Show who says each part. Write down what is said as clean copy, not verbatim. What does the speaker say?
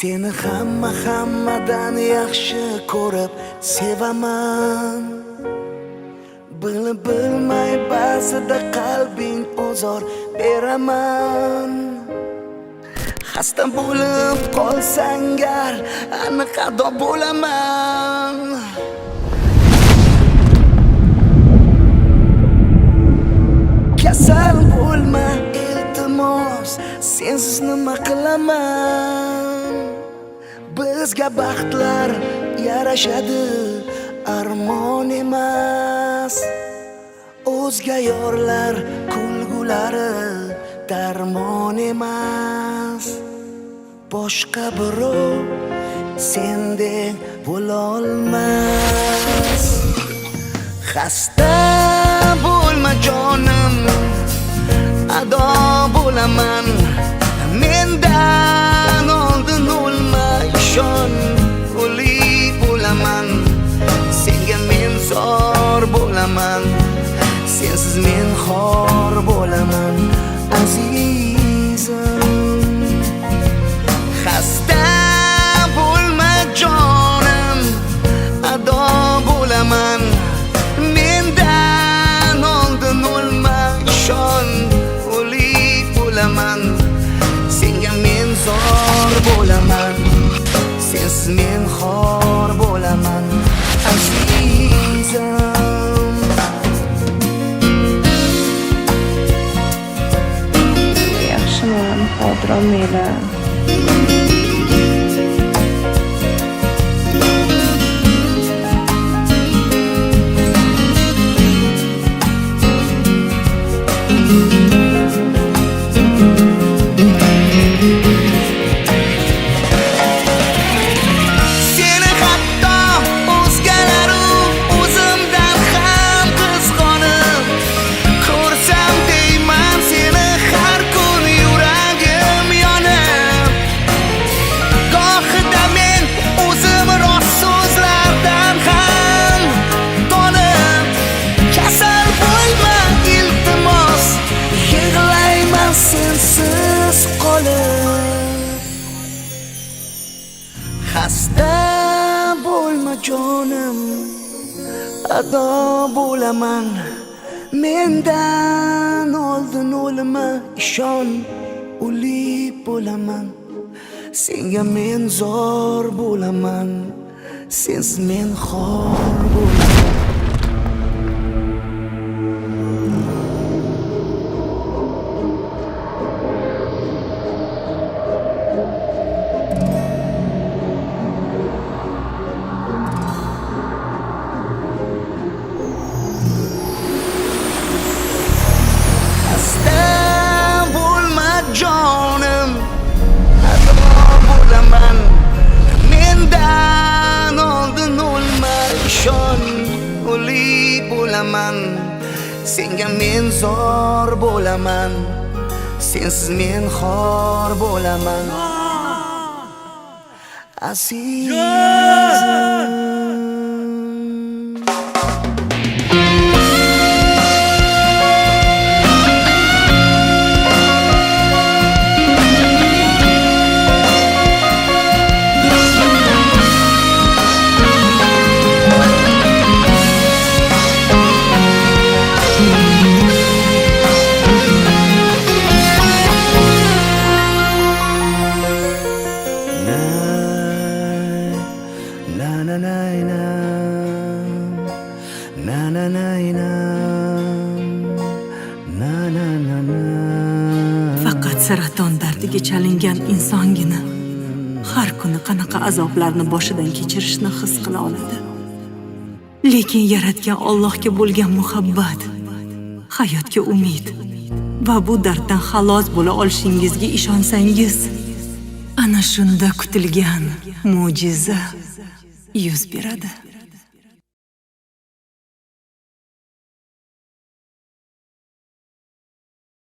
Speaker 1: Seni hammadan yaxshi ko'rib sevaman. Bilib bilmay ba'zida qalbing ozor beraman. Xasta bo'lib qolsang gar aniq ado bo'laman. Kasal bo'lma iltimos, sensiz nima qilaman? Bizga baxtlar yarashadi, armon emas. O'zga yorlar kulgulari darmon emas. Boshqa birov sendek bo'lolmas. Xasta bo'lma jonim, ado bo'laman. Mendan oldin o'lma, ishon, o'lik bo'laman. Senga men zor bo'laman, sensiz men xor bo'laman azizim. Xasta bo'lma jonim, ado bo'laman. Mendan oldin o'lma, ishon, o'lik bo'laman. Senga men zor bo'laman, sensiz men xor bo'laman azizim.
Speaker 2: Yaxshiman, hozir olmaylar.
Speaker 1: Xasta bo'lma jonim, ado bo'laman. Mendan oldin o'lma, ishon, o'lik bo'laman. Senga men zor bo'laman, sensiz men xor bo'laman. Jonim, ado bo'laman. Mendan oldin o'lma, ishon, o'lik bo'laman. Senga men zor bo'laman, sensiz men xor bo'laman azizim.
Speaker 2: Faqat saraton dardiga chalingan insongina har kuni qanaqa azoblarni boshidan kechirishni his qila oladi. Lekin yaratgan Allohga bo'lgan muhabbat, hayotga umid va bu darddan xalos bo'la olishingizga ishonsangiz, ana shunda kutilgan mo'jiza yuz beradi.